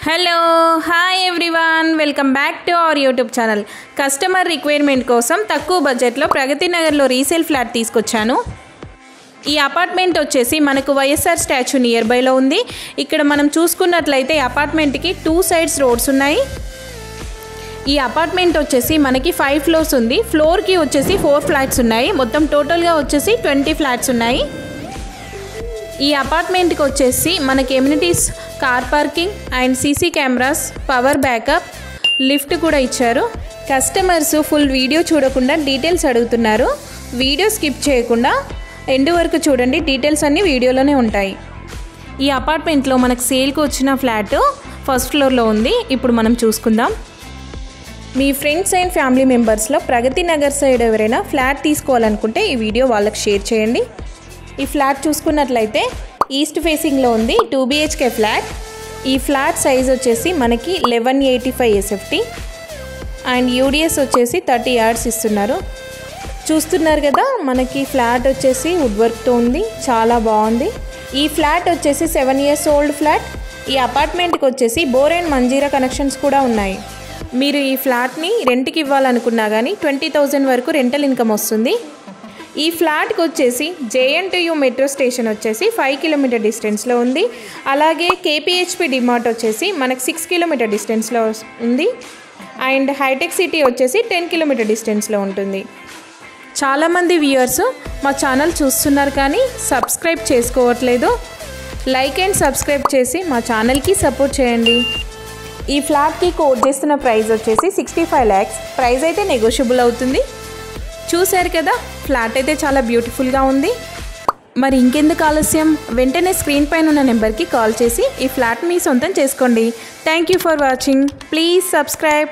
Hello hi everyone, welcome back to our YouTube channel. Customer requirement కోసం తక్కువ బడ్జెట్లో ప్రగతి నగర్లో రీసేల్ ఫ్లాట్ తీసుకొచ్చాను. ఈ అపార్ట్మెంట్ వచ్చేసి మనకు వైఎస్ఆర్ స్టాచ్యూ నియర్ బైలో ఉంది. ఇక్కడ మనం చూసుకున్నట్లయితే అపార్ట్మెంట్కి 2 సైడ్స్ రోడ్స్ ఉన్నాయి. ఈ అపార్ట్మెంట్ వచ్చేసి మనకి 5 ఫ్లోర్స్ ఉంది. ఫ్లోర్కి వచ్చేసి 4 ఫ్లాట్స్ ఉన్నాయి. మొత్తం టోటల్గా వచ్చేసి 20 ఫ్లాట్స్ ఉన్నాయి. ఈ అపార్ట్మెంట్కి వచ్చేసి మనకి amenities car parking and CC cameras, power backup, lift కూడా ఇచ్చారు. కస్టమర్స్ ఫుల్ వీడియో చూడకుండా డీటెయిల్స్ అడుగుతున్నారు. వీడియో స్కిప్ చేయకుండా ఎండ్ వరకు చూడండి, డీటెయిల్స్ అన్నీ వీడియోలోనే ఉంటాయి. ఈ అపార్ట్మెంట్లో మనకు సేల్కి వచ్చిన ఫ్లాట్ ఫస్ట్ ఫ్లోర్లో ఉంది. ఇప్పుడు మనం చూసుకుందాం. మీ ఫ్రెండ్స్ అండ్ ఫ్యామిలీ మెంబర్స్లో ప్రగతి నగర్ సైడ్ ఎవరైనా ఫ్లాట్ తీసుకోవాలనుకుంటే ఈ వీడియో వాళ్ళకి షేర్ చేయండి. ఈ ఫ్లాట్ చూసుకున్నట్లయితే ఈస్ట్ ఫేసింగ్లో ఉంది. 2 BHK ఫ్లాట్. ఈ ఫ్లాట్ సైజ్ వచ్చేసి మనకి 1185 SFT అండ్ యూడిఎస్ వచ్చేసి 30 yards ఇస్తున్నారు. చూస్తున్నారు కదా, మనకి ఫ్లాట్ వచ్చేసి వుడ్ వర్క్తో ఉంది, చాలా బాగుంది. ఈ ఫ్లాట్ వచ్చేసి 7 years ఓల్డ్ ఫ్లాట్. ఈ అపార్ట్మెంట్కి వచ్చేసి బోర్ అండ్ మంజీరా కనెక్షన్స్ కూడా ఉన్నాయి. మీరు ఈ ఫ్లాట్ని రెంట్కి ఇవ్వాలనుకున్నా కానీ 20,000 వరకు రెంటల్ ఇన్కమ్ వస్తుంది. ఈ ఫ్లాట్కి వచ్చేసి JNTU మెట్రో స్టేషన్ వచ్చేసి 5 km డిస్టెన్స్లో ఉంది. అలాగే KPHP డిమార్ట్ వచ్చేసి మనకి 6 km డిస్టెన్స్లో ఉంది. అండ్ హైటెక్ సిటీ వచ్చేసి 10 km డిస్టెన్స్లో ఉంటుంది. చాలామంది వ్యూయర్స్ మా ఛానల్ చూస్తున్నారు కానీ సబ్స్క్రైబ్ చేసుకోవట్లేదు. లైక్ అండ్ సబ్స్క్రైబ్ చేసి మా ఛానల్కి సపోర్ట్ చేయండి. ఈ ఫ్లాట్కి కోట్ చేస్తున్న ప్రైస్ వచ్చేసి 65 lakhs. ప్రైస్ అయితే నెగోషియబుల్ అవుతుంది. చూశారు కదా, ఫ్లాట్ అయితే చాలా బ్యూటిఫుల్గా ఉంది. మరి ఇంకెందుకు ఆలస్యం, వెంటనే స్క్రీన్ పైన ఉన్న నెంబర్కి కాల్ చేసి ఈ ఫ్లాట్ మీ సొంతం చేసుకోండి. Thank you for watching. Please subscribe.